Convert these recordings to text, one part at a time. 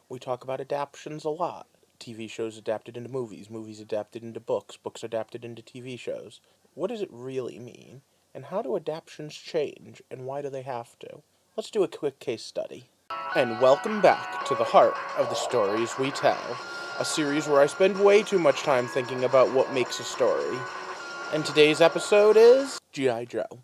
We talk about adaptions a lot. TV shows adapted into movies, movies adapted into books, books adapted into TV shows. What does it really mean? And how do adaptions change, and why do they have to? Let's do a quick case study. And welcome back to the heart of the stories we tell, a series where I spend way too much time thinking about what makes a story. And today's episode is G.I. Joe.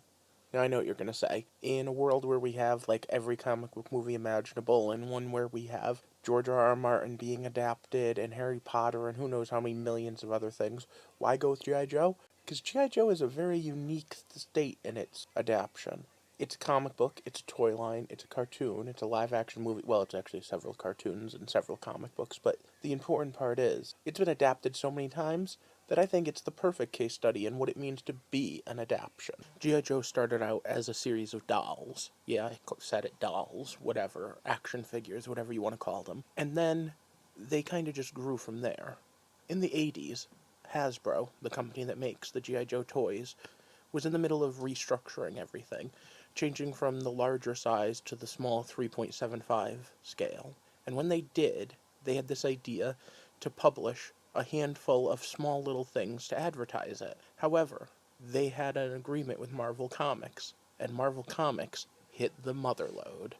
Now, I know what you're going to say. In a world where we have, like, every comic book movie imaginable, and one where we have George R.R. Martin being adapted, and Harry Potter, and who knows how many millions of other things, why go with G.I. Joe? Because G.I. Joe is a very unique state in its adaptation. It's a comic book, it's a toy line, it's a cartoon, it's a live-action movie. Well, it's actually several cartoons and several comic books, but the important part is, it's been adapted so many times that I think it's the perfect case study in what it means to be an adaptation. G.I. Joe started out as a series of dolls. Yeah, I said it, dolls, whatever, action figures, whatever you want to call them. And then they kind of just grew from there. In the 80s, Hasbro, the company that makes the G.I. Joe toys, was in the middle of restructuring everything, changing from the larger size to the small 3.75 scale. And when they did, they had this idea to publish a handful of small little things to advertise it. However, they had an agreement with Marvel Comics, and Marvel Comics hit the mother lode.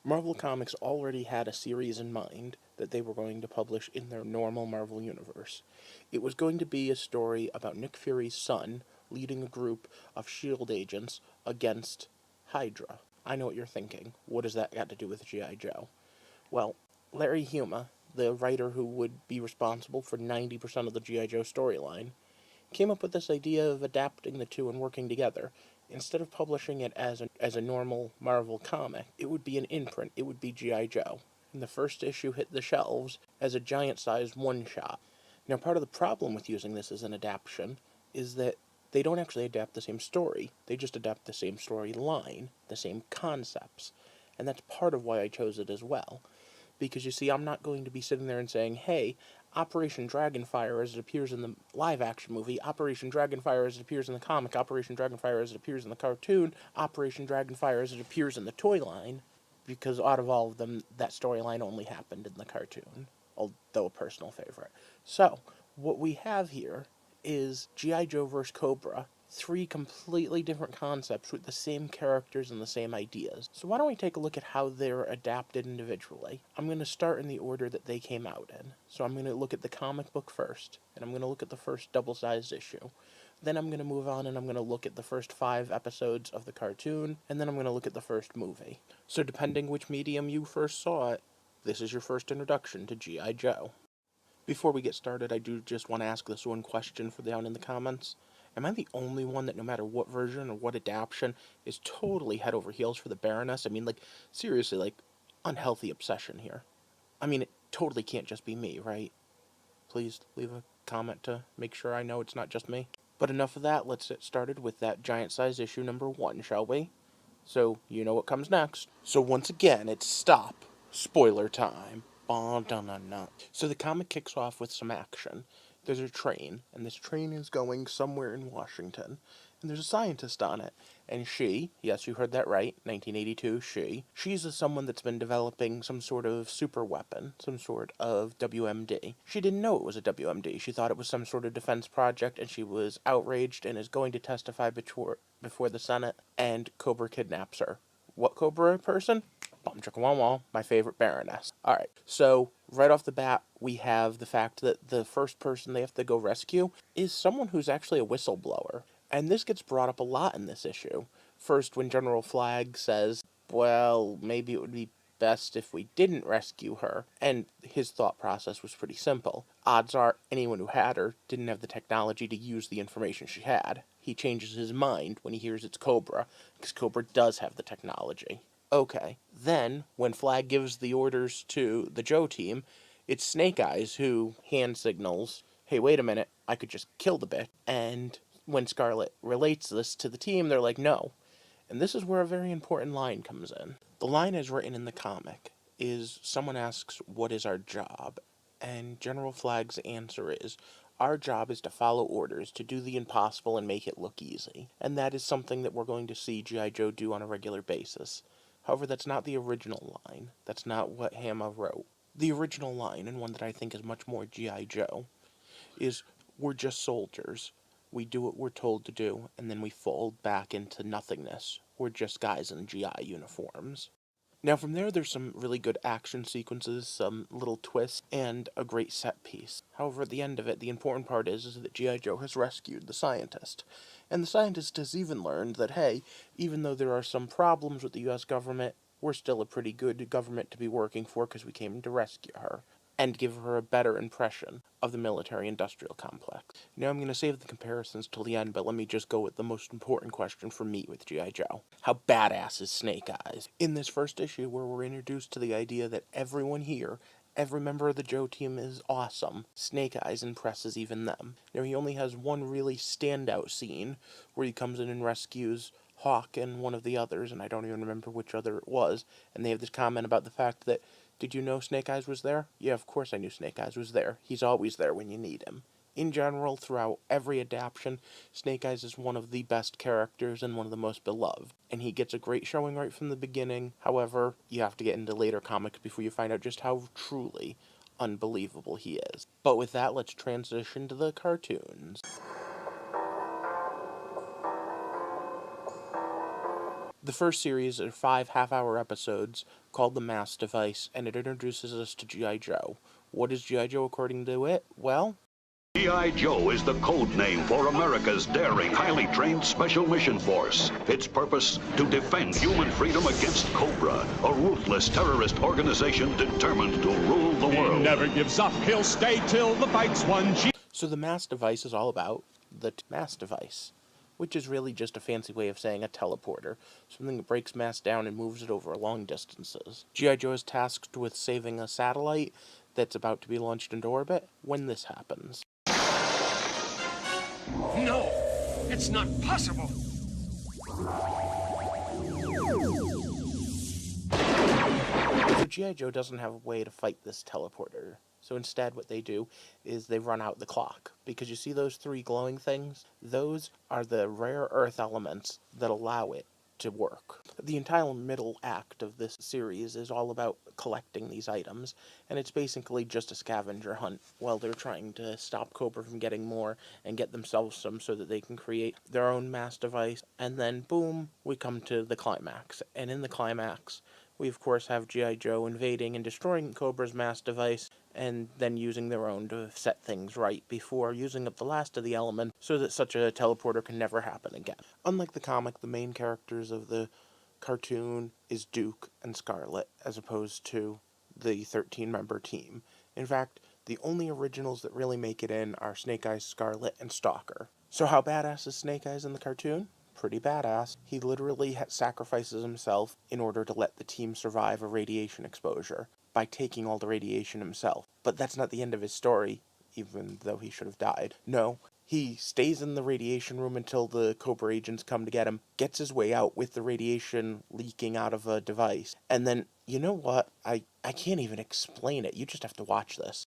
Marvel Comics already had a series in mind that they were going to publish in their normal Marvel universe. It was going to be a story about Nick Fury's son leading a group of S.H.I.E.L.D. agents against Hydra. I know what you're thinking. What does that got to do with G.I. Joe? Well, Larry Huma, the writer who would be responsible for 90% of the G.I. Joe storyline, came up with this idea of adapting the two and working together. Instead of publishing it as a normal Marvel comic, it would be an imprint. It would be G.I. Joe. And the first issue hit the shelves as a giant-sized one-shot. Now, part of the problem with using this as an adaptation is that they don't actually adapt the same story. They just adapt the same storyline, the same concepts. And that's part of why I chose it as well. Because, you see, I'm not going to be sitting there and saying, hey, Operation Dragonfire as it appears in the live-action movie, Operation Dragonfire as it appears in the comic, Operation Dragonfire as it appears in the cartoon, Operation Dragonfire as it appears in the toy line, because out of all of them, that storyline only happened in the cartoon, although a personal favorite. So, what we have here is G.I. Joe vs. Cobra, three completely different concepts with the same characters and the same ideas. So why don't we take a look at how they're adapted individually? I'm going to start in the order that they came out in. So I'm going to look at the comic book first, and I'm going to look at the first double-sized issue. Then I'm going to move on and I'm going to look at the first 5 episodes of the cartoon, and then I'm going to look at the first movie. So depending which medium you first saw it, this is your first introduction to G.I. Joe. Before we get started, I do just want to ask this one question for down in the comments. Am I the only one that no matter what version or what adaptation is totally head over heels for the Baroness? I mean, like, seriously, like, unhealthy obsession here. I mean, it totally can't just be me, right? Please leave a comment to make sure I know it's not just me. But enough of that, let's get started with that giant-size issue number 1, shall we? So, you know what comes next. So once again, it's stop. Spoiler time. So the comic kicks off with some action. There's a train, and this train is going somewhere in Washington, and there's a scientist on it. And she, yes, you heard that right, 1982, she's someone that's been developing some sort of super weapon, some sort of WMD. She didn't know it was a WMD. She thought it was some sort of defense project, and she was outraged and is going to testify before the Senate, and Cobra kidnaps her. What Cobra person? Bum chicka wah wah, my favorite Baroness. Alright, so right off the bat, we have the fact that the first person they have to go rescue is someone who's actually a whistleblower. And this gets brought up a lot in this issue. First, when General Flagg says, well, maybe it would be best if we didn't rescue her. And his thought process was pretty simple. Odds are anyone who had her didn't have the technology to use the information she had. He changes his mind when he hears it's Cobra, because Cobra does have the technology. Okay, then, when Flagg gives the orders to the Joe team, it's Snake Eyes who hand signals, hey, wait a minute, I could just kill the bitch. And when Scarlet relates this to the team, they're like, no. And this is where a very important line comes in. The line as written in the comic is someone asks, what is our job? And General Flagg's answer is, our job is to follow orders, to do the impossible and make it look easy. And that is something that we're going to see G.I. Joe do on a regular basis. However, that's not the original line. That's not what Hama wrote. The original line, and one that I think is much more G.I. Joe, is, "We're just soldiers. We do what we're told to do, and then we fold back into nothingness. We're just guys in GI uniforms." Now from there's some really good action sequences, some little twists, and a great set piece. However, at the end of it, the important part is that G.I. Joe has rescued the scientist. And the scientist has even learned that, hey, even though there are some problems with the US government, we're still a pretty good government to be working for because we came to rescue her and give her a better impression of the military-industrial complex. Now I'm going to save the comparisons till the end, but let me just go with the most important question for me with G.I. Joe. How badass is Snake Eyes? In this first issue, where we're introduced to the idea that everyone here, every member of the Joe team is awesome, Snake Eyes impresses even them. Now he only has one really standout scene, where he comes in and rescues Hawk and one of the others, and I don't even remember which other it was, and they have this comment about the fact that, "Did you know Snake Eyes was there?" "Yeah, of course I knew Snake Eyes was there. He's always there when you need him." In general, throughout every adaptation, Snake Eyes is one of the best characters and one of the most beloved, and he gets a great showing right from the beginning. However, you have to get into later comics before you find out just how truly unbelievable he is. But with that, let's transition to the cartoons. The first series are 5 half-hour episodes called The Mass Device, and it introduces us to G.I. Joe. What is G.I. Joe according to it? Well, G.I. Joe is the code name for America's daring, highly trained Special Mission Force. Its purpose, to defend human freedom against Cobra, a ruthless terrorist organization determined to rule the world. He never gives up. He'll stay till the fight's won. So the Mass Device is all about the mass device, which is really just a fancy way of saying a teleporter, something that breaks mass down and moves it over long distances. G.I. Joe is tasked with saving a satellite that's about to be launched into orbit when this happens. No, it's not possible. So G.I. Joe doesn't have a way to fight this teleporter. So instead what they do is they run out the clock. Because you see those 3 glowing things? Those are the rare earth elements that allow it to work. The entire middle act of this series is all about collecting these items, and it's basically just a scavenger hunt while they're trying to stop Cobra from getting more and get themselves some so that they can create their own mass device, and then boom, we come to the climax. And in the climax, we of course have G.I. Joe invading and destroying Cobra's mass device, and then using their own to set things right before using up the last of the element so that such a teleporter can never happen again. Unlike the comic, the main characters of the cartoon is Duke and Scarlet, as opposed to the 13-member team. In fact, the only originals that really make it in are Snake Eyes, Scarlet, and Stalker. So how badass is Snake Eyes in the cartoon? Pretty badass. He literally sacrifices himself in order to let the team survive a radiation exposure by taking all the radiation himself. But that's not the end of his story, even though he should have died. No, he stays in the radiation room until the Cobra agents come to get him, gets his way out with the radiation leaking out of a device, and then, you know what? I can't even explain it. You just have to watch this.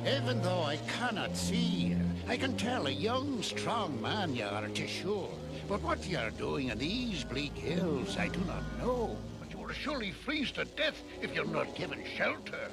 Even though I cannot see you, I can tell a young, strong man you are, to sure. But what you are doing in these bleak hills, I do not know. But you will surely freeze to death if you're not given shelter.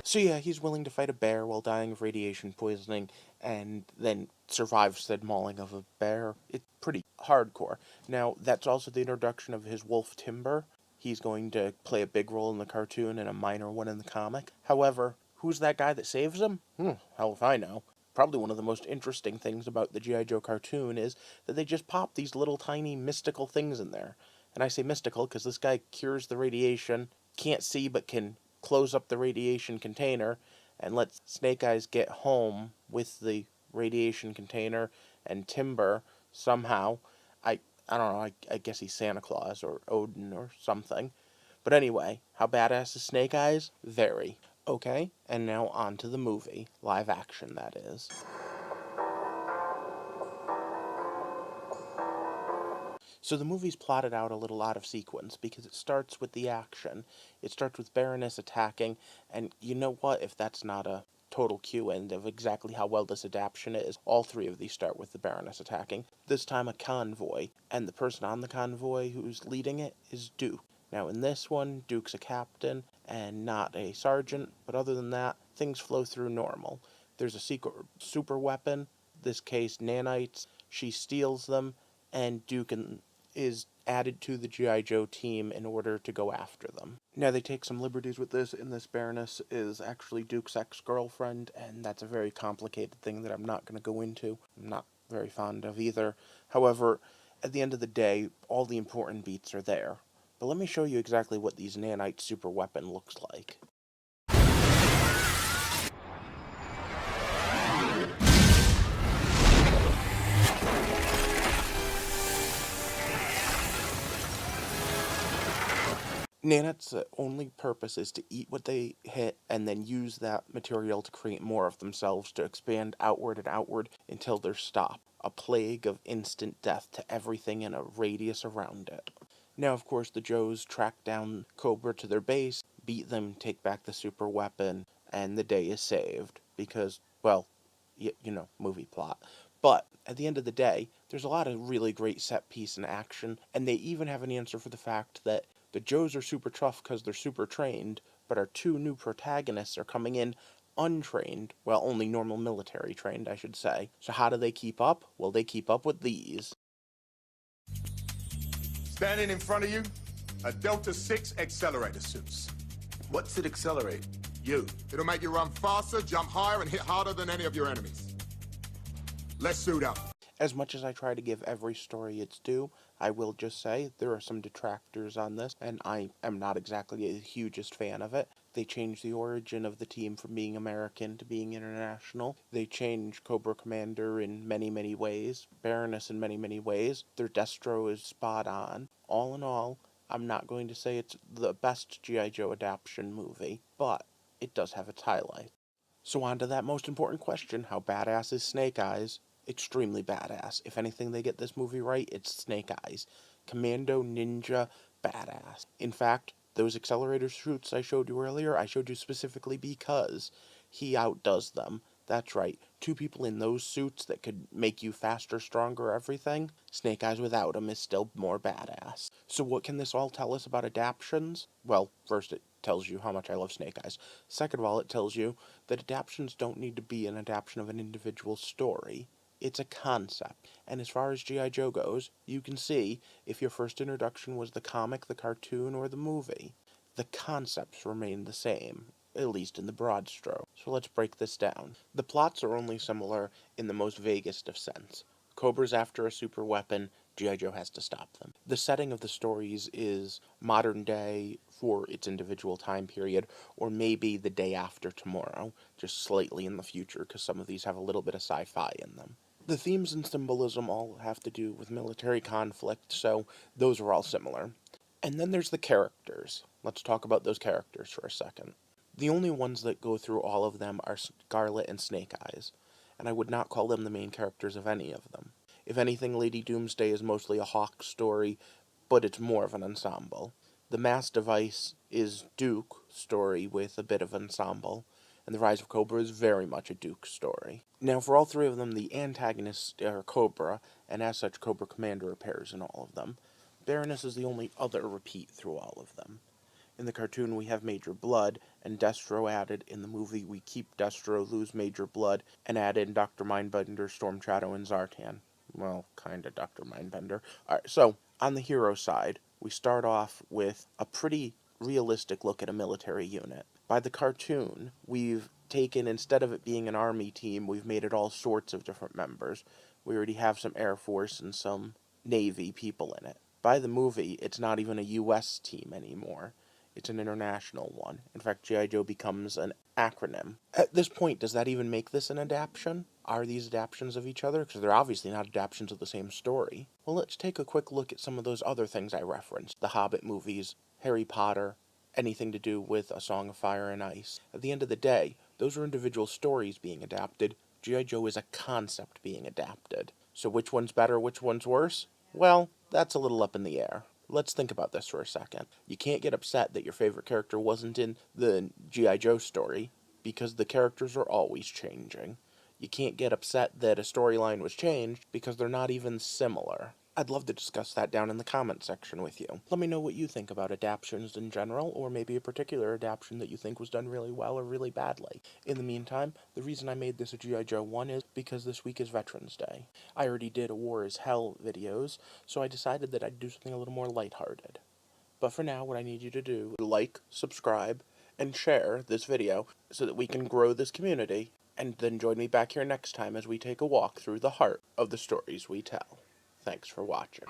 So yeah, he's willing to fight a bear while dying of radiation poisoning, and then survives said mauling of a bear. It's pretty hardcore. Now, that's also the introduction of his wolf Timber, he's going to play a big role in the cartoon and a minor one in the comic. However, who's that guy that saves him? Hell if I know. Probably one of the most interesting things about the G.I. Joe cartoon is that they just pop these little tiny mystical things in there. And I say mystical because this guy cures the radiation, can't see but can close up the radiation container, and lets Snake Eyes get home with the radiation container and Timber somehow. I don't know, I guess he's Santa Claus or Odin or something. But anyway, how badass is Snake Eyes? Very. Okay, and now on to the movie. Live action, that is. So the movie's plotted out a little out of sequence because it starts with the action. It starts with Baroness attacking, and you know what? If that's not a total cue in of exactly how well this adaptation is, all three of these start with the Baroness attacking. This time a convoy, and the person on the convoy who's leading it is Duke. Now in this one, Duke's a captain and not a sergeant, but other than that, things flow through normal. There's a secret super weapon, this case nanites, she steals them, and Duke is added to the G.I. Joe team in order to go after them. Now, they take some liberties with this, and this Baroness is actually Duke's ex-girlfriend, and that's a very complicated thing that I'm not going to go into. I'm not very fond of either. However, at the end of the day, all the important beats are there. But let me show you exactly what these nanite super weapon looks like. Nanites' only purpose is to eat what they hit and then use that material to create more of themselves to expand outward and outward until they're stopped. A plague of instant death to everything in a radius around it. Now, of course, the Joes track down Cobra to their base, beat them, take back the super weapon, and the day is saved. Because, well, you know, movie plot. But at the end of the day, there's a lot of really great set piece and action, and they even have an answer for the fact that the Joes are super tough because they're super trained, but our two new protagonists are coming in untrained, well, only normal military trained, I should say. So how do they keep up? Well, they keep up with these. Standing in front of you, a Delta 6 accelerator suits. What's it accelerate? You. It'll make you run faster, jump higher, and hit harder than any of your enemies. Let's suit up. As much as I try to give every story its due, I will just say there are some detractors on this, and I am not exactly a hugest fan of it. They changed the origin of the team from being American to being international. They changed Cobra Commander in many, many ways. Baroness in many, many ways. Their Destro is spot on. All in all, I'm not going to say it's the best G.I. Joe adaptation movie, but it does have its highlights. So on to that most important question, how badass is Snake Eyes? Extremely badass. If anything they get this movie right, it's Snake Eyes. Commando, ninja, badass. In fact, those accelerator shoots I showed you earlier, I showed you specifically because he outdoes them. That's right, two people in those suits that could make you faster, stronger, everything. Snake Eyes without him is still more badass. So what can this all tell us about adaptions? Well, first it tells you how much I love Snake Eyes. Second of all, it tells you that adaptions don't need to be an adaptation of an individual story. It's a concept. And as far as G.I. Joe goes, you can see if your first introduction was the comic, the cartoon, or the movie. The concepts remain the same, at least in the broad stroke. So let's break this down. The plots are only similar in the most vaguest of sense. Cobra's after a super weapon, G.I. Joe has to stop them. The setting of the stories is modern day for its individual time period, or maybe the day after tomorrow, just slightly in the future, because some of these have a little bit of sci-fi in them. The themes and symbolism all have to do with military conflict, so those are all similar. And then there's the characters. Let's talk about those characters for a second. The only ones that go through all of them are Scarlet and Snake Eyes, and I would not call them the main characters of any of them. If anything, Lady Doomsday is mostly a Hawk story, but it's more of an ensemble. The Mass Device is Duke's story with a bit of ensemble, and The Rise of Cobra is very much a Duke story. Now, for all three of them, the antagonists are Cobra, and as such, Cobra Commander appears in all of them. Baroness is the only other repeat through all of them. In the cartoon, we have Major Blood, and Destro added. In the movie, we keep Destro, lose Major Blood, and add in Dr. Mindbender, Storm Shadow, and Zartan. Well, kinda Dr. Mindbender. Alright, so, on the hero side, We start off with a pretty realistic look at a military unit. By the cartoon, we've taken, instead of it being an army team, we've made it all sorts of different members. We already have some Air Force and some Navy people in it. By the movie, it's not even a U.S. team anymore. It's an international one. In fact, G.I. Joe becomes an acronym. At this point, does that even make this an adaptation? Are these adaptions of each other? Because they're obviously not adaptions of the same story. Well, let's take a quick look at some of those other things I referenced. The Hobbit movies, Harry Potter, anything to do with A Song of Fire and Ice. At the end of the day, those are individual stories being adapted. G.I. Joe is a concept being adapted. So which one's better, which one's worse? Well, that's a little up in the air. Let's think about this for a second. You can't get upset that your favorite character wasn't in the G.I. Joe story, because the characters are always changing. You can't get upset that a storyline was changed, because they're not even similar. I'd love to discuss that down in the comment section with you. Let me know what you think about adaptions in general, or maybe a particular adaptation that you think was done really well or really badly. In the meantime, the reason I made this a G.I. Joe 1 is because this week is Veterans Day. I already did a War is Hell videos, so I decided that I'd do something a little more lighthearted. But for now, what I need you to do is like, subscribe, and share this video so that we can grow this community, and then join me back here next time as we take a walk through the heart of the stories we tell. Thanks for watching.